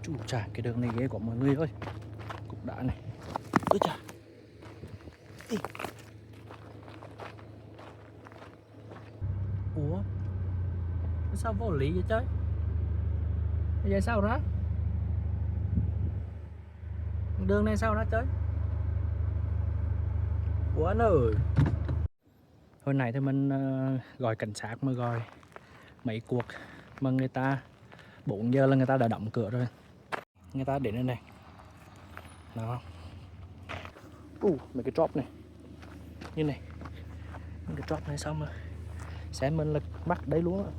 Chú chà, cái đường này ghê của mọi người ơi. Cục đá này. Ôi chà. Ý. Ủa? Sao vô lý vậy trời? Bây giờ sao ra? Đường này sao ra chơi? Ủa anh ơi. Hồi nãy thì mình gọi cảnh sát mà gọi mấy cuộc mà người ta 4 giờ là người ta đã đóng cửa rồi. Người ta đến đây này. Đó. Mấy cái drop này. Như này. Mấy cái drop này sao mà xe mình là mắc đấy luôn á.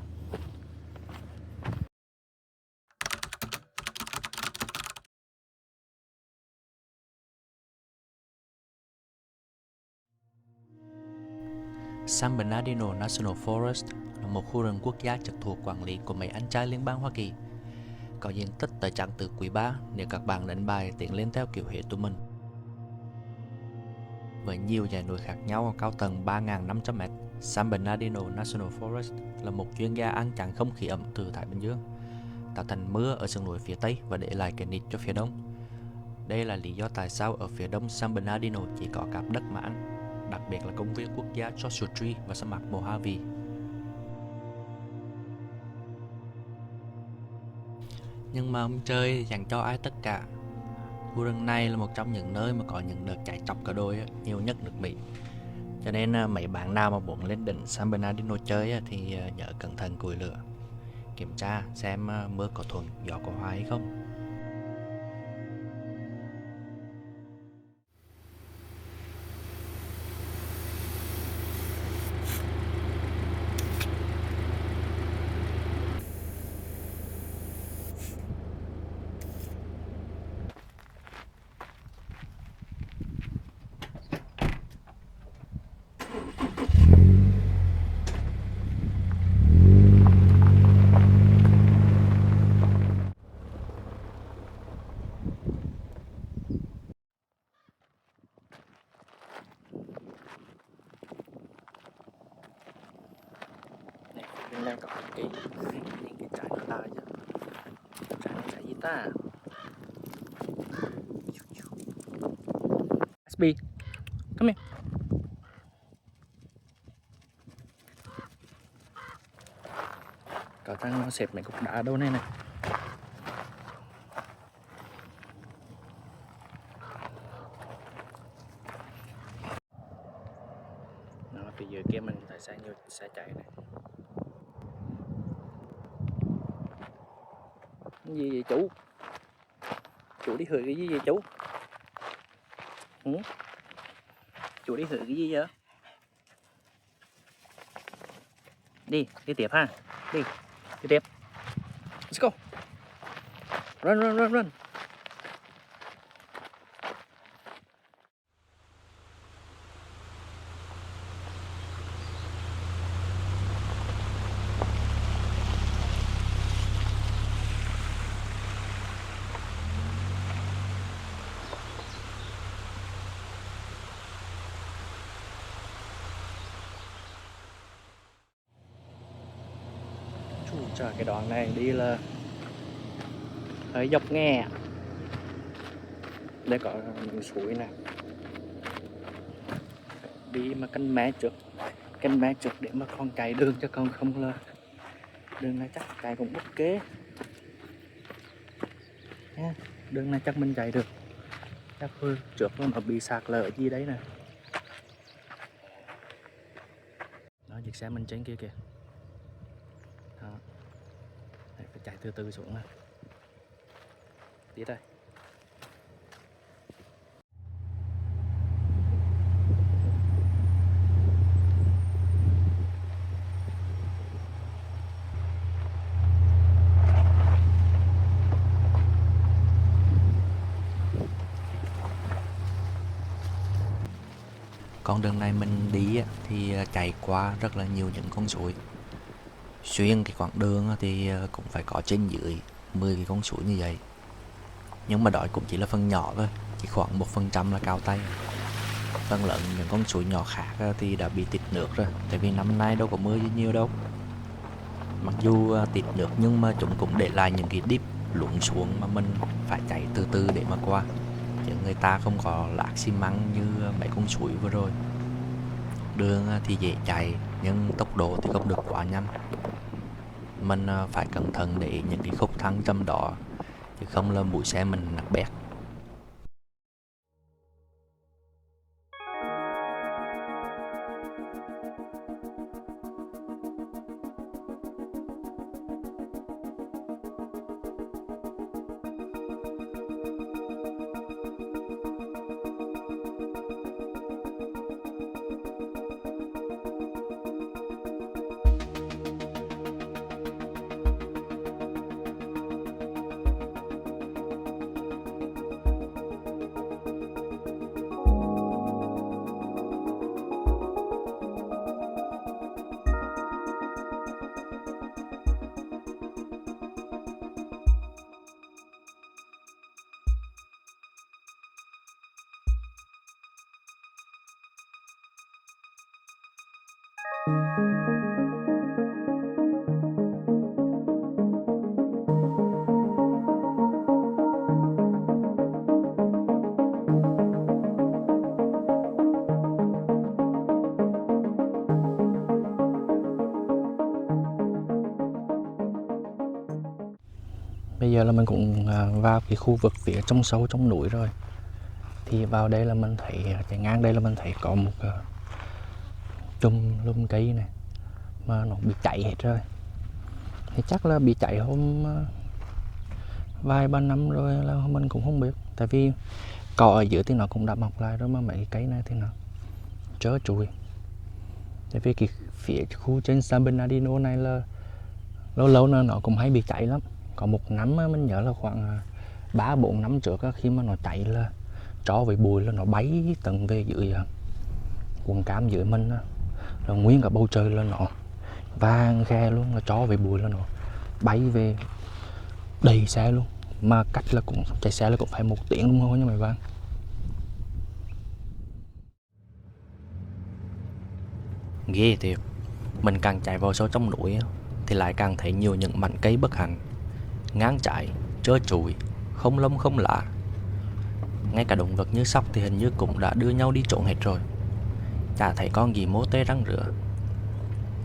San Bernardino National Forest là một khu rừng quốc gia trực thuộc quản lý của mấy anh trai liên bang Hoa Kỳ, có diện tích tới chặng từ quý 3 nếu các bạn đánh bài tiến lên theo kiểu hệ tụi mình. Với nhiều dãy núi khác nhau cao tầng 3.500m, San Bernardino National Forest là một chuyên gia ăn chặn không khí ẩm từ Thái Bình Dương, tạo thành mưa ở sườn núi phía Tây và để lại cái nịt cho phía Đông. Đây là lý do tại sao ở phía Đông San Bernardino chỉ có cạp đất mà ăn, đặc biệt là công viên quốc gia Joshua Tree và sa mạc Mojave. Nhưng mà ông chơi dành cho ai tất cả. Khu rừng này là một trong những nơi mà có những đợt cháy chọc cả đôi nhiều nhất nước Mỹ. Cho nên mấy bạn nào mà muốn lên đỉnh San Bernardino chơi thì nhớ cẩn thận củi lửa, kiểm tra xem mưa có thuận gió có hòa hay không. Này, bên đây có cái trái nó lại chứ. Trái nó trái gì ta? SB, come here. Có thằng nó xếp mấy cục đá đâu này này. Nó phía dưới kia mình thấy xe nhiều xe chạy này. Cái gì vậy chú? Chú đi hửi cái gì vậy chú? Chú đi hửi cái gì vậy? Đi tiếp ha. Đi tiếp. Let's go. Run. Trời, cái đoạn này đi là hơi dốc nghe. Đây có những suối này. Đi mà canh mé trước để mà con chạy đường cho con không là đường này chắc chạy cũng ok nha. Đường này chắc mình chạy được, chắc thôi trước nó bị sạt lở gì đấy nè. Đó, chiếc xe mình trên kia kìa. Đó. Đấy, phải chạy từ từ xuống nè. Đi đây. Con đường này mình đi thì chạy qua rất là nhiều những con suối. Xuyên cái quãng đường thì cũng phải có trên dưới 10 cái con suối như vậy. Nhưng mà đó cũng chỉ là phần nhỏ thôi, chỉ khoảng 1% là cao tay. Phần lớn những con suối nhỏ khác thì đã bị tịt nước rồi, tại vì năm nay đâu có mưa gì nhiều đâu. Mặc dù tịt nước nhưng mà chúng cũng để lại những cái dip lún xuống mà mình phải chạy từ từ để mà qua, chứ người ta không có lát xi măng như mấy con suối vừa rồi. Đường thì dễ chạy nhưng tốc độ thì không được quá nhanh. Mình phải cẩn thận để những cái khúc thăng trầm đó, chứ không là mũi xe mình nặng bét. Bây giờ là mình cũng vào cái khu vực phía trong sâu trong núi rồi. Thì vào đây là mình thấy chạy ngang đây là mình thấy có một chùm lùm cây này mà nó bị cháy hết rồi. Thì chắc là bị cháy hôm vài ba năm rồi là mình cũng không biết. Tại vì cỏ ở dưới thì nó cũng đã mọc lại rồi, mà mấy cái cây này thì nó trơ trụi. Tại vì cái phía khu trên San Bernardino này là lâu lâu nó cũng hay bị cháy lắm. Có một năm mình nhớ là khoảng 3-4 năm trước khi mà nó cháy là tro với bụi là nó bay tận về dưới quần cam dưới mình, là nguyên cả bầu trời là nó vàng khe luôn, là tro với bụi là nó bay về đầy xe luôn, mà cách là cũng chạy xe là cũng phải 1 tiếng đồng hồ nha mấy bạn. Ghê thiệt, mình càng chạy vào sâu trong núi thì lại càng thấy nhiều những mảnh cây bất hạnh, ngang trái, trơ trụi, không lông không lá. Ngay cả động vật như sóc thì hình như cũng đã đưa nhau đi trộn hết rồi, chả thấy con gì mô tê răng rửa.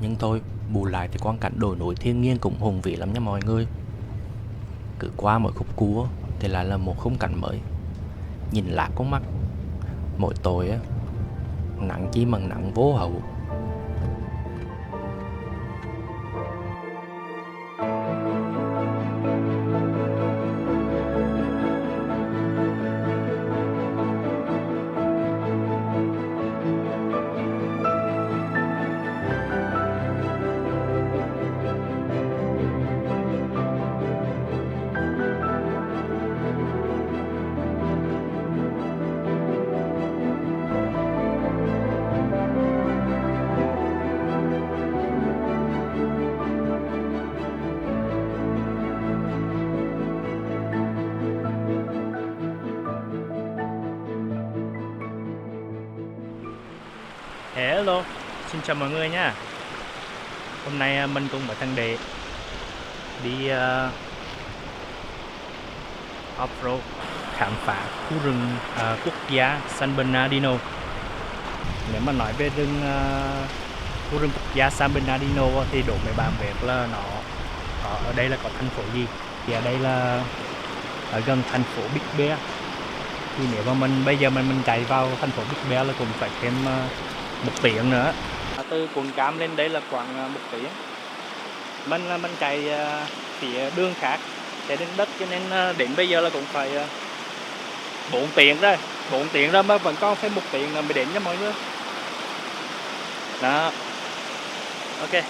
Nhưng thôi, bù lại thì quang cảnh đồi núi thiên nhiên cũng hùng vĩ lắm nha mọi người. Cứ qua mỗi khúc cua thì lại là một khung cảnh mới, nhìn lạc con mắt. Mỗi tối nắng chi bằng nắng vô hậu. Hello, xin chào mọi người nha. Hôm nay mình cùng với thằng Đệ đi off-road khám phá khu rừng quốc gia San Bernardino. Nếu mà nói về khu rừng quốc gia San Bernardino thì đố mấy bạn biết là nó ở đây là có thành phố gì. Thì ở đây là ở gần thành phố Big Bear. Thì nếu mà bây giờ mình chạy vào thành phố Big Bear là cũng phải thêm 1 tiếng nữa. Từ quận Cam lên đây là khoảng 1 tiếng. Mình chạy phía đường khác, chạy đến đất, cho nên đến bây giờ là cũng phải 4 tiếng rồi. 4 tiếng rồi mà vẫn còn phải 1 tiếng nữa mới đến nha mọi người. Đó. Ok.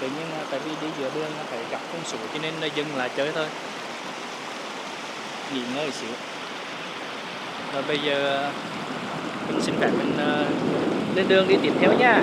Tự nhiên tại vì đi giữa đường phải gặp con suối cho nên dừng lại chơi thôi. Nghỉ ngơi xíu. Rồi bây giờ mình xin phép mình lên đường đi tiếp theo nha.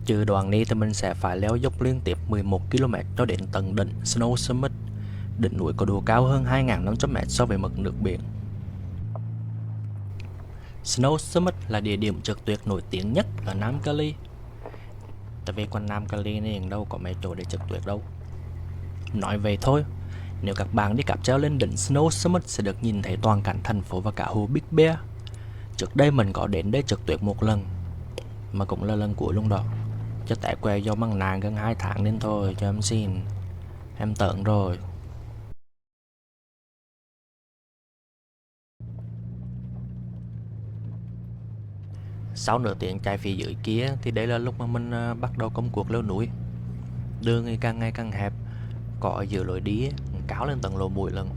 Trừ đoạnนี้thì mình sẽ phải leo dốc liên tiếp 11 km cho đến tận đỉnh Snow Summit. Đỉnh núi có độ cao hơn 2.500m so với mực nước biển. Snow Summit là địa điểm trượt tuyết nổi tiếng nhất ở Nam Cali. Tại vì quanh Nam Cali này đâu có mấy chỗ để trượt tuyết đâu. Nói vậy thôi, nếu các bạn đi cáp treo lên đỉnh Snow Summit sẽ được nhìn thấy toàn cảnh thành phố và cả hồ Big Bear. Trước đây mình có đến đây trượt tuyết một lần, mà cũng là lần cuối luôn đó. Chứ tại quê do măng nạn gần 2 tháng nên thôi cho em xin. Em tận rồi. Sau nửa tiếng chạy phía dưới kia thì đây là lúc mà mình bắt đầu công cuộc leo núi. Đường thì càng ngày càng hẹp, có ở giữa lối đi cáo lên tận lỗ mũi lần.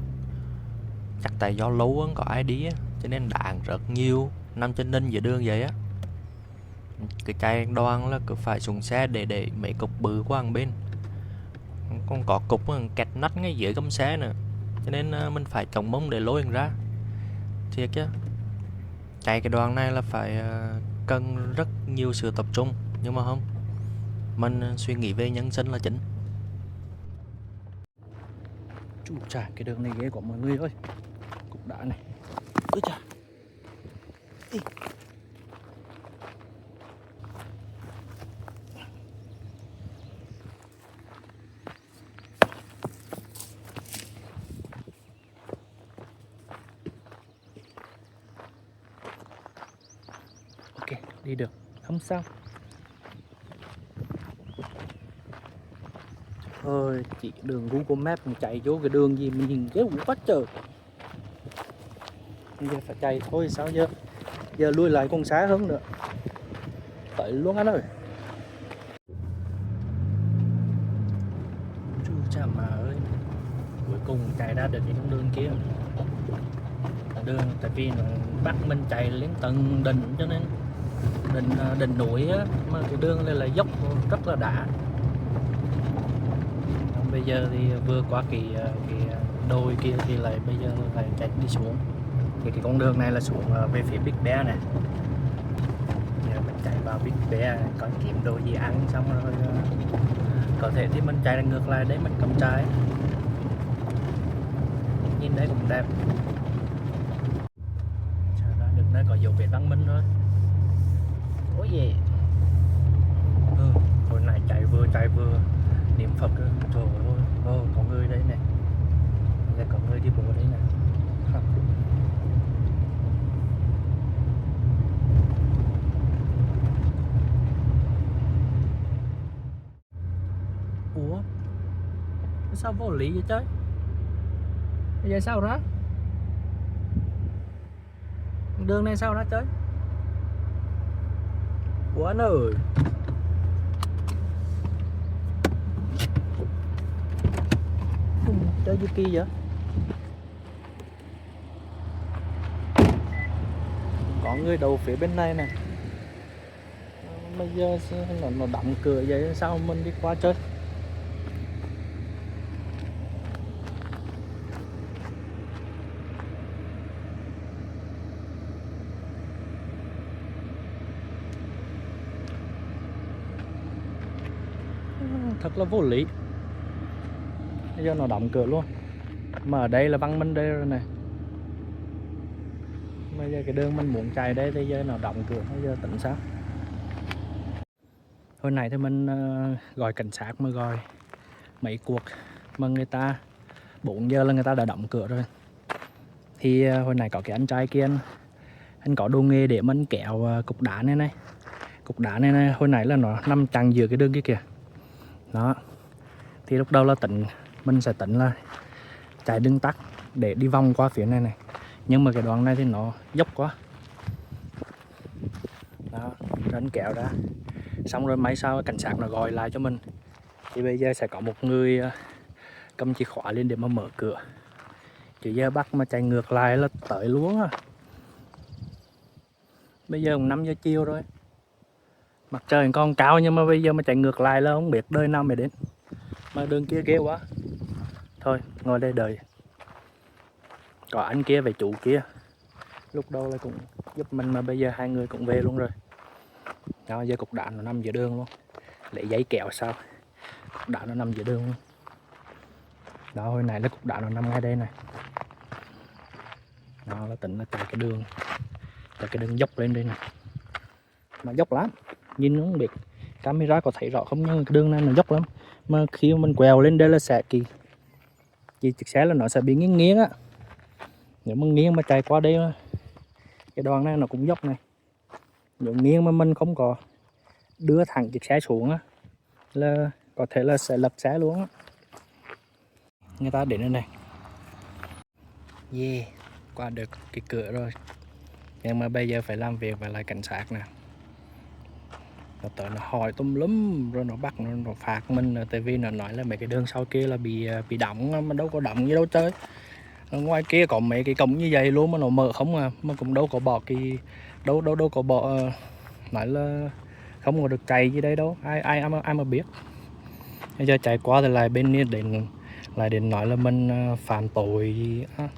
Chắc tại do lâu không có ai đi cho nên đạn rất nhiều nằm trên ninh giữa đường vậy á. Cứ chạy đoan là cứ phải xuống xe để mấy cục bự qua một bên. Còn có cục kẹt nách ngay dưới gầm xe nữa, cho nên mình phải chống mông để lôi ra. Thiệt chứ, chạy cái đoạn này là phải cần rất nhiều sự tập trung, nhưng mà không, mình suy nghĩ về nhân sinh là chính. Chú chà, cái đường này ghê của mọi người ơi. Cục đá này. Ôi chà. Ý. Ok, đi được, không sao. Thôi, chỉ đường Google Maps mình chạy vô cái đường gì mình nhìn ghê quá trời. Bây giờ phải chạy thôi sao giờ. Giờ lui lại còn xa hơn nữa. Tới luôn anh ơi. Chú cha mà ơi. Cuối cùng chạy ra được cái con đường kia. Đường tại vì nó bắt mình chạy lên tận đỉnh, cho nên đỉnh núi á, mà cái đường này là dốc rất là đã. Bây giờ thì vừa qua cái đồi kia thì lại bây giờ lại chạy đi xuống. Thì cái con đường này là xuống về phía Big Bear này. Giờ mình chạy vào Big Bear có kiếm đồ gì ăn xong rồi có thể thì mình chạy ngược lại đấy mình cầm trái. Nhìn đấy cũng đẹp. Chờ ra được nơi có dấu vết văn minh rồi. Ôi gì? Hồi này chạy vừa niệm Phật rồi. Trời ơi, có người đấy này. Bây giờ có người đi bộ đấy này. Ủa? Sao vô lý vậy trời? Bây giờ sao ra? Đường này sao ra trời? Ủa anh ơi? Chơi gì kỳ vậy? Có người đầu phía bên này nè. Bây giờ nó đóng cửa vậy sao mình đi qua chơi? Thật là vô lý. Bây giờ nó đóng cửa luôn. Mà ở đây là văn minh đây rồi này. Bây giờ cái đường mình muốn chạy đây thì giờ nó đóng cửa, bây giờ tính sao? Hồi nãy thì mình gọi cảnh sát mà gọi mấy cuộc mà người ta 4 giờ là người ta đã đóng cửa rồi. Thì hồi nãy có cái anh trai kia anh có đồ nghề để mình kéo cục đá này này. Cục đá này hồi nãy là nó nằm chặn giữa cái đường kia kìa. Đó. Thì lúc đầu là mình sẽ tính là chạy đường tắt để đi vòng qua phía này này. Nhưng mà cái đoạn này thì nó dốc quá. Đó, anh kéo ra. Xong rồi mấy sau cảnh sát nó gọi lại cho mình. Thì bây giờ sẽ có một người cầm chìa khóa lên để mà mở cửa. Chứ giờ bắt mà chạy ngược lại là tới luôn à. Bây giờ cũng 5 giờ chiều rồi. Mặt trời còn cao nhưng mà bây giờ mà chạy ngược lại là không biết đời nào mới đến. Mà đường kia ghê quá. Thôi ngồi đây đợi. Có anh kia về chủ kia. Lúc đầu là cũng giúp mình mà bây giờ hai người cũng về luôn rồi. Đó, giờ cục đạn nó nằm giữa đường luôn, lấy giấy kéo sao cục đạn nó nằm giữa đường luôn. Đó, hồi nãy là cục đạn nó nằm ngay đây này. Đó là tính là chạy cái đường dốc lên đây này, mà dốc lắm, nhìn không biết camera có thấy rõ không, nhưng cái đường này nó dốc lắm, mà khi mình quẹo lên đây là sẽ cái chiếc xe là nó sẽ bị nghiêng nghiêng á. Nếu mà nghiêng mà chạy qua đây, cái đoạn này nó cũng dốc này, nếu nghiêng mà mình không có đưa thẳng chiếc xe xuống á là có thể là sẽ lật xe luôn á. Người ta đến đây này, yeah, qua được cái cửa rồi, nhưng mà bây giờ phải làm việc với lại cảnh sát nè. Nó tới nó hỏi tùm lum rồi nó bắt nó phạt mình, tại vì nó nói là mấy cái đường sau kia là bị đóng, mà đâu có đóng gì đâu chơi. Ở ngoài kia có mấy cái cổng như vậy luôn mà nó mở không à, mà cũng đâu có bỏ cái đâu có bỏ, nói là không có được chạy gì đây đâu, ai mà biết. Bây giờ chạy qua thì lại bên này đến nói là mình phạm tội gì á.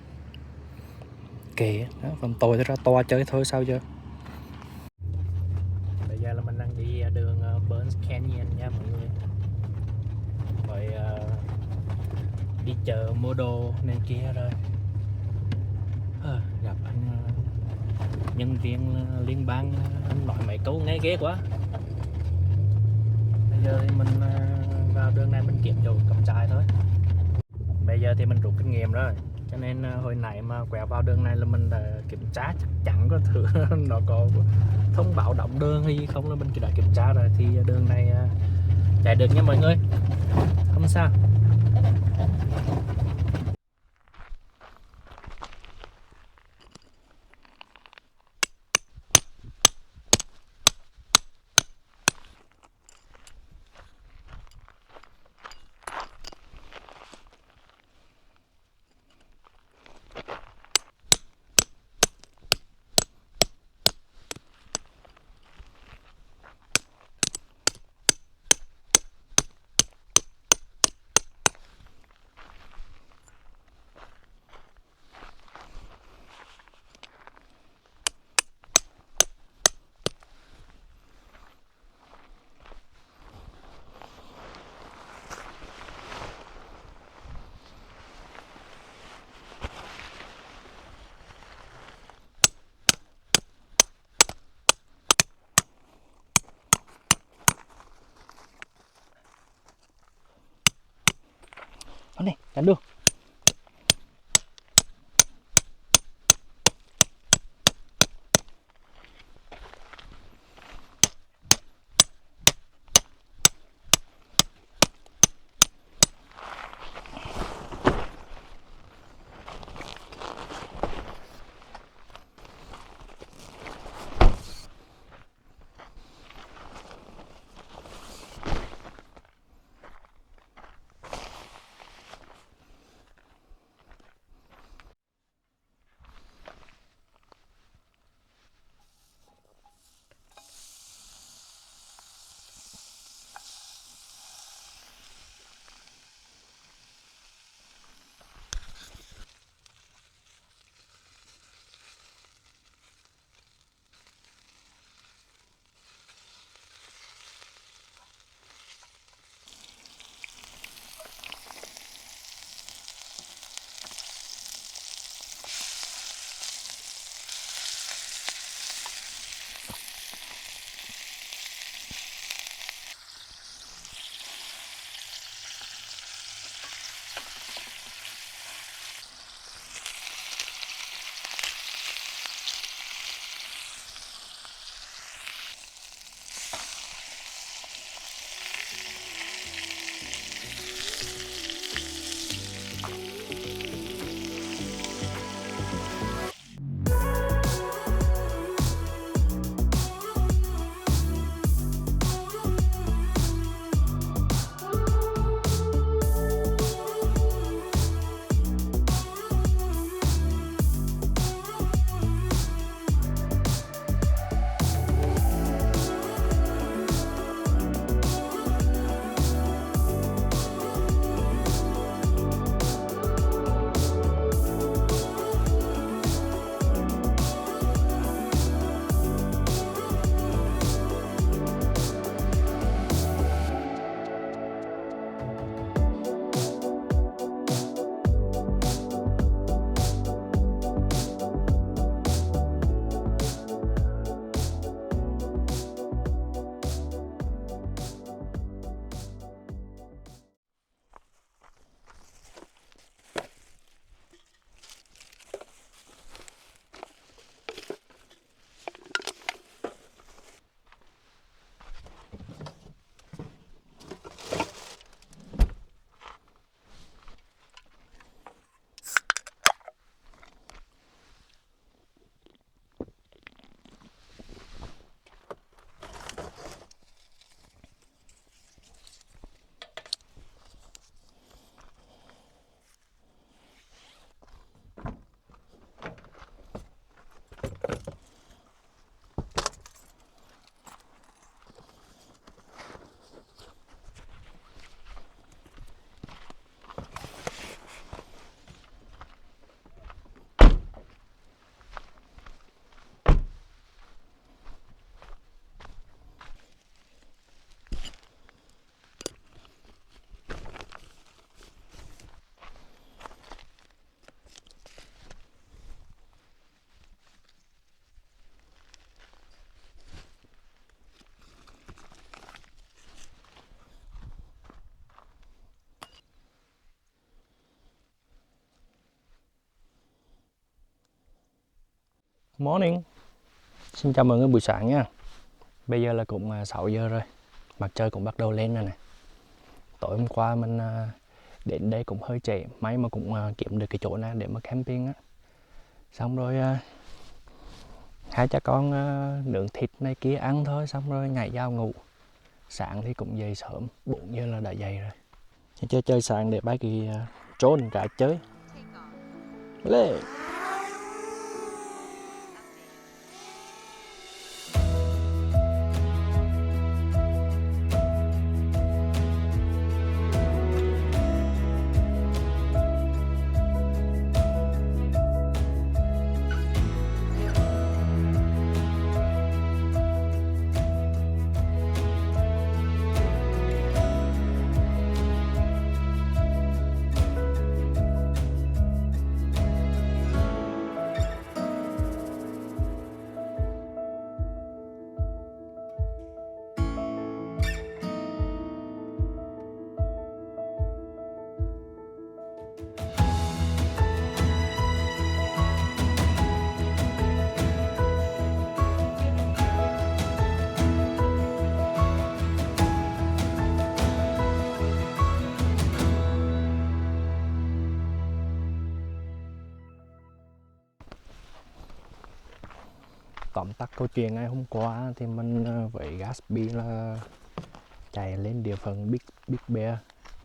Kệ đó, phạm tội thì ra tòa chơi thôi sao chứ. Bây giờ là mình đang đi đường Burns Canyon nha mọi người, rồi đi chợ mua đồ này kia rồi. Gặp anh nhân viên liên bang, anh nói mấy câu nghe ghê quá. Bây giờ thì mình vào đường này mình kiếm chỗ cắm trại thôi. Bây giờ thì mình rút kinh nghiệm rồi, cho nên hồi nãy mà quẹo vào đường này là mình đã kiểm tra chắc chắn có thử nó có thông báo động đường hay không, là mình đã kiểm tra rồi, thì đường này chạy được nha mọi người, không sao. Đó này, chắn được. Morning. Xin chào mọi người buổi sáng nha. Bây giờ là cũng 6 giờ rồi. Mặt trời cũng bắt đầu lên rồi nè. Tối hôm qua mình đến đây cũng hơi trễ. May mà cũng kiếm được cái chỗ này để mà camping á. Xong rồi hai cha con nướng thịt này kia ăn thôi. Xong rồi nhảy vào ngủ. Sáng thì cũng dậy sớm. 4 giờ là đã dậy rồi. Chơi sáng để bay cái drone cả chơi. Lên. Tóm tắt câu chuyện ngày hôm qua thì mình với Gatsby là chạy lên địa phận Big Bear,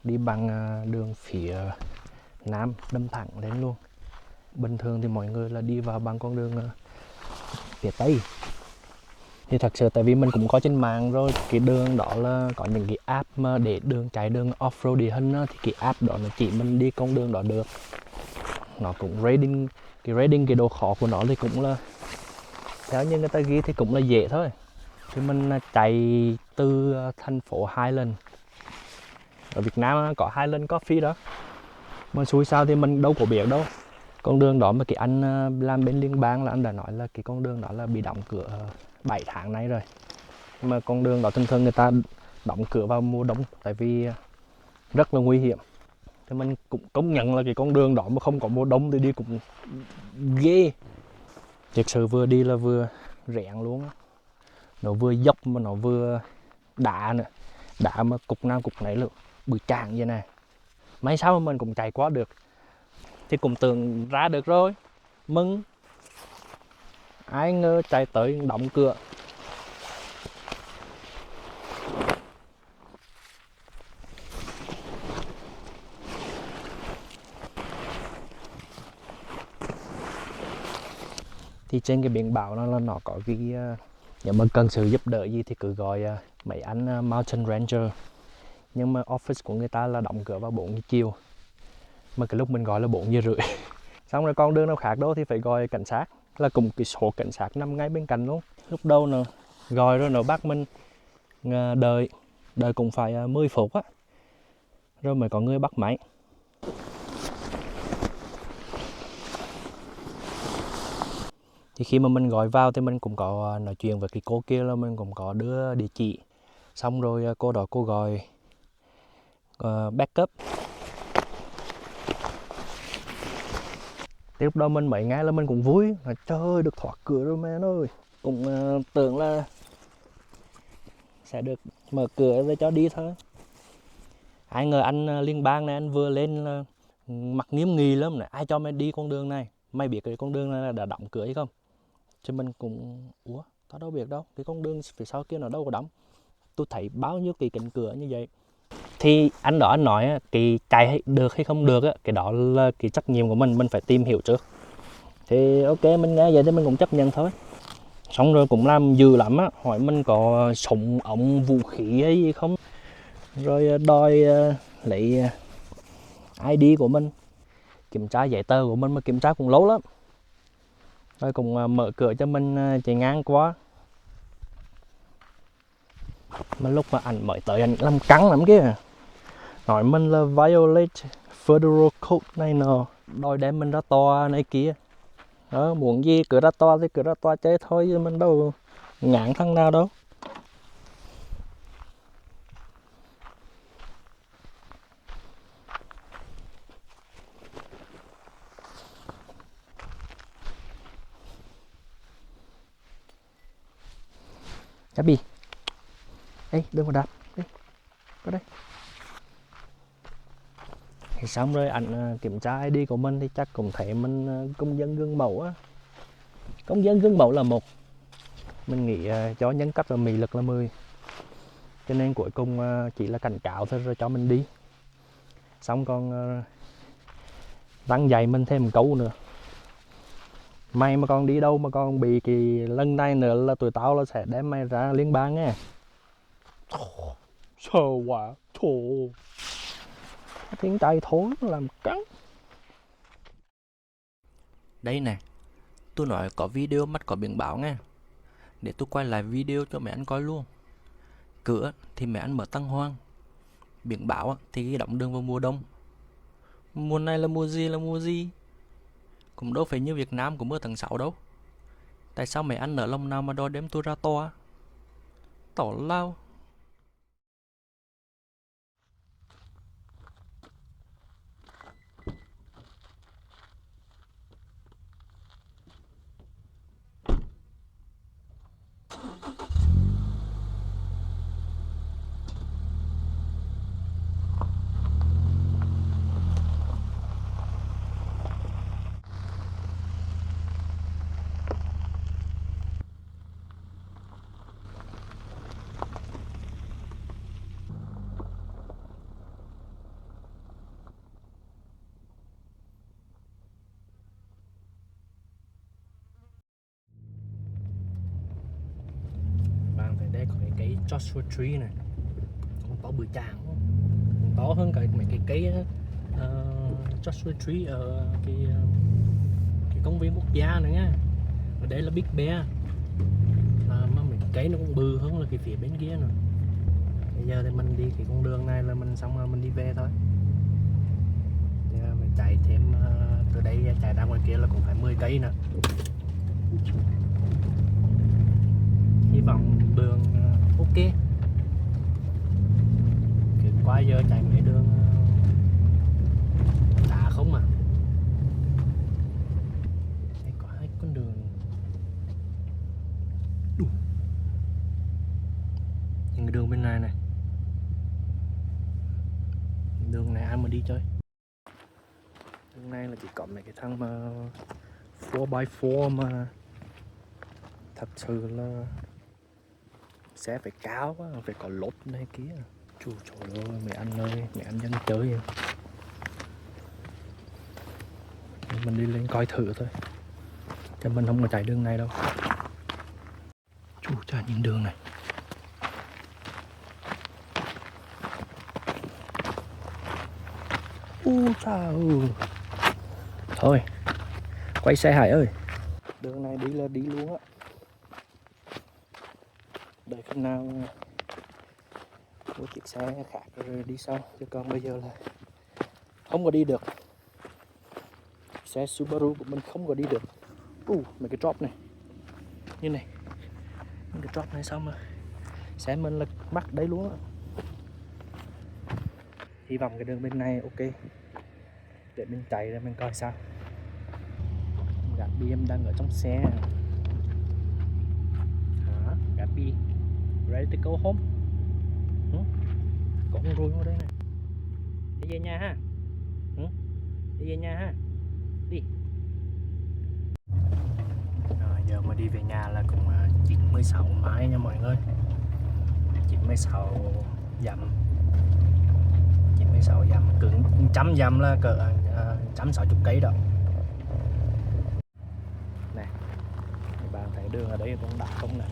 đi bằng đường phía nam đâm thẳng lên luôn. Bình thường thì mọi người là đi vào bằng con đường phía tây. Thì thật sự tại vì mình cũng có trên mạng rồi, cái đường đó là có những cái app mà để chạy đường off-road địa hình á, thì cái app đó nó chỉ mình đi con đường đó được. Nó cũng rating cái độ khó của nó thì cũng là theo như người ta ghi thì cũng là dễ thôi. Thì mình chạy từ thành phố Highland, ở Việt Nam có Highland Coffee đó, mà xui sao thì mình đâu có biết đâu. Con đường đó mà cái anh làm bên liên bang là anh đã nói là cái con đường đó là bị đóng cửa 7 tháng nay rồi. Mà con đường đó thường thường người ta đóng cửa vào mùa đông tại vì rất là nguy hiểm. Thì mình cũng công nhận là cái con đường đó mà không có mùa đông thì đi cũng ghê. Thực sự vừa đi là vừa rẽn luôn á. Nó vừa dốc mà nó vừa đá nữa. Đá mà cục nào cục nấy luôn, bự chàng vậy nè. May sao mà mình cũng chạy qua được. Thì cũng tưởng ra được rồi, mừng. Ai ngờ chạy tới đóng cửa. Thì trên cái biển báo nó là nó có cái nếu mà cần sự giúp đỡ gì thì cứ gọi mấy anh Mountain Ranger. Nhưng mà office của người ta là đóng cửa vào 4 giờ chiều. Mà cái lúc mình gọi là 4 giờ rưỡi. Xong rồi con đường nào khác đâu thì phải gọi cảnh sát. Là cùng cái số cảnh sát nằm ngay bên cạnh luôn. Lúc đầu nó gọi rồi nó bắt mình đợi cũng phải 10 phút á. Rồi mới có người bắt máy. Thì khi mà mình gọi vào thì mình cũng có nói chuyện với cái cô kia, là mình cũng có đưa địa chỉ. Xong rồi cô đó cô gọi backup. Thì lúc đó mình mới nghe là mình cũng vui. Trời ơi, được thoát cửa rồi man ơi. Cũng tưởng là sẽ được mở cửa để cho đi thôi. Ai ngờ anh liên bang này anh vừa lên là mặt nghiêm nghị lắm này. Ai cho mày đi con đường này? Mày biết cái con đường này là đã đóng cửa hay không? Chứ mình cũng ủa, tao đâu biết đâu. Cái con đường phía sau kia nó đâu có đóng. Tôi thấy bao nhiêu cái cánh cửa như vậy. Thì anh đó anh nói cái chạy được hay không được cái đó là cái trách nhiệm của mình phải tìm hiểu trước. Thì ok, mình nghe vậy thì mình cũng chấp nhận thôi. Xong rồi cũng làm dữ lắm á, hỏi mình có súng ống vũ khí hay gì không, rồi đòi lấy ID của mình, kiểm tra giấy tờ của mình, mà kiểm tra cũng lâu lắm. Rồi cũng mở cửa cho mình chạy ngang qua. Mà lúc mà anh mới tới anh làm căng lắm kia, nói mình là violate federal code này nọ, đòi đem mình ra tòa này kia. Đó, muốn gì cứ ra tòa thì cứ ra tòa chơi thôi, chứ mình đâu ngán thằng nào đâu. Gabi, ê đừng có đạp, đi có đây. Thì xong rồi anh kiểm tra ID của mình thì chắc cũng thấy mình công dân gương mẫu á. Công dân gương mẫu là 1. Mình nghĩ cho nhân cách và mị lực là 10. Cho nên cuối cùng chỉ là cảnh cáo thôi rồi cho mình đi. Xong còn răng dạy mình thêm một câu nữa. Mày mà còn đi đâu mà còn bị cái lần này nữa là tụi tao là sẽ đem mày ra liên bang nghe. Sợ quá, thổ. Tiếng tay thối nó làm cắn. Đây nè, tôi nói có video mắt có biển báo nghe. Để tôi quay lại video cho mấy anh coi luôn. Cửa thì mấy anh mở tăng hoang. Biển báo thì ghi đóng đường vào mùa đông. Mùa này là mùa gì? Cũng đâu phải như Việt Nam của mưa tháng 6 đâu. Tại sao mấy anh nở lòng nào mà đòi đem tôi ra tòa? Tỏ lao. Bạn thấy đây có cái cây Joshua Tree này. Con to bự chàng không? Còn to hơn cả mấy cái cây Joshua Tree ở cái công viên quốc gia nữa nha. Ở đây là Big Bear. Mà mấy cái cây nó cũng bự hơn là cái phía bên kia nữa. Bây giờ thì mình đi cái con đường này là mình xong rồi mình đi về thôi. Giờ mình chạy thêm từ đây chạy ra ngoài kia là cũng phải 10 cây nữa. Hy vọng đường ok. Cứ qua giờ chạy mấy đường đá không à. Đây có 2 con đường. Những cái đường bên này này. Đường này ai mà đi chơi. Đường này là chỉ có mấy cái thằng mà 4x4 mà thật sự là xe phải cao quá, phải có lốp này kia. Trời ơi, mấy anh ơi, mấy anh dân chơi vậy. Mình đi lên coi thử thôi, chứ mình không có chạy đường này đâu. Chú cha những đường này. Sao thôi quay xe Hải ơi, đường này đi là đi luôn á. Đợi khi nào có chiếc xe khác rồi đi sau, chứ còn bây giờ là không có đi được. Xe Subaru của mình không có đi được. Mấy cái drop này như này, mấy cái drop này sao mà xe mình là mắc đấy luôn á. Hy vọng cái đường bên này ok để mình chạy ra mình coi sao. Gabi em đang ở trong xe. Hả? Gabi ready to go home? Có con ruồi ở đây này. Đi về nhà ha. Đi về nhà ha. Đi. Rồi giờ mà đi về nhà là cũng 96 mãi nha mọi người. 96 dặm. 96 dặm, cứng 100 dặm là cỡ 160 cây đó. Nè, các bạn thấy đường ở đây cũng đá không nè.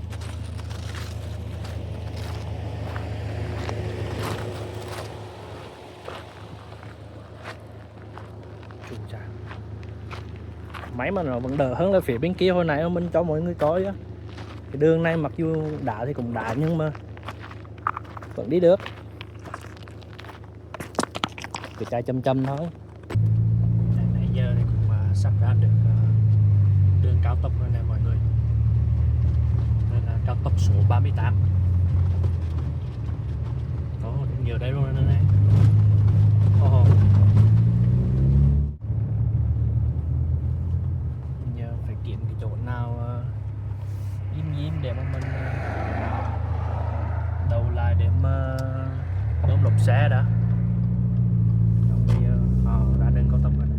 Chú cha. Máy mà nó vẫn đỡ hơn là phía bên kia hồi nãy mình cho mọi người coi á. Cái đường này mặc dù đá thì cũng đá nhưng mà vẫn đi được. Cứ chạy chậm chậm thôi. Nãy giờ thì cũng sắp ra được đường cao tốc rồi nè mọi người. Đây là cao tốc số 38. Có nhiều đây luôn nữa này. Giờ phải kiếm cái chỗ nào im im để mà mình điểm bơm lốp xe đó. Còn bây giờ họ ra đường cao tốc rồi này.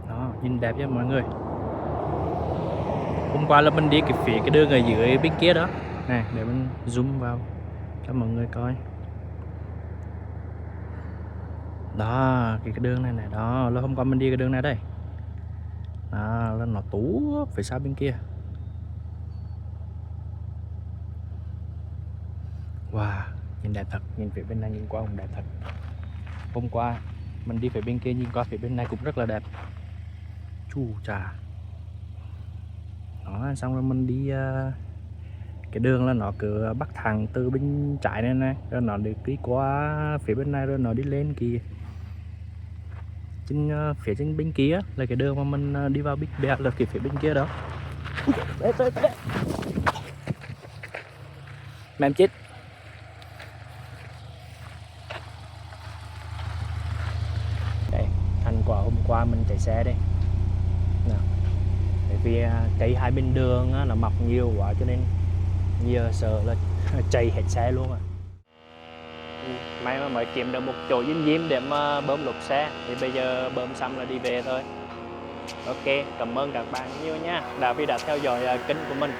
Đó, nhìn đẹp chứ mọi người. Hôm qua là mình đi cái đường ở dưới bên kia đó. Nè, để mình zoom vào cho mọi người coi. Đó, cái đường này này đó, là hôm qua mình đi cái đường này đây. Đó, là nó tú phía sau bên kia. Wow, nhìn đẹp thật, nhìn phía bên này nhìn qua cũng đẹp thật. Hôm qua mình đi phía bên kia nhìn qua phía bên này cũng rất là đẹp. Chu chà. Đó, xong rồi mình đi cái đường là nó cứ bắc thẳng từ bên trái này này, rồi nó đi qua phía bên này rồi nó đi lên kìa. Trên phía trên bên kia là cái đường mà mình đi vào Big Bear, là cái phía bên kia đó. Mẹ em chết. Đây, thành quả hôm qua mình chạy xe đây. Nào. Bởi vì cây hai bên đường á, nó mọc nhiều quá cho nên giờ sợ là chạy hết xe luôn à. May mà mới kiếm được một chỗ diêm để mà bơm lốp xe, thì bây giờ bơm xong là đi về thôi. Ok, cảm ơn các bạn nhiều nha, đã theo dõi kênh của mình.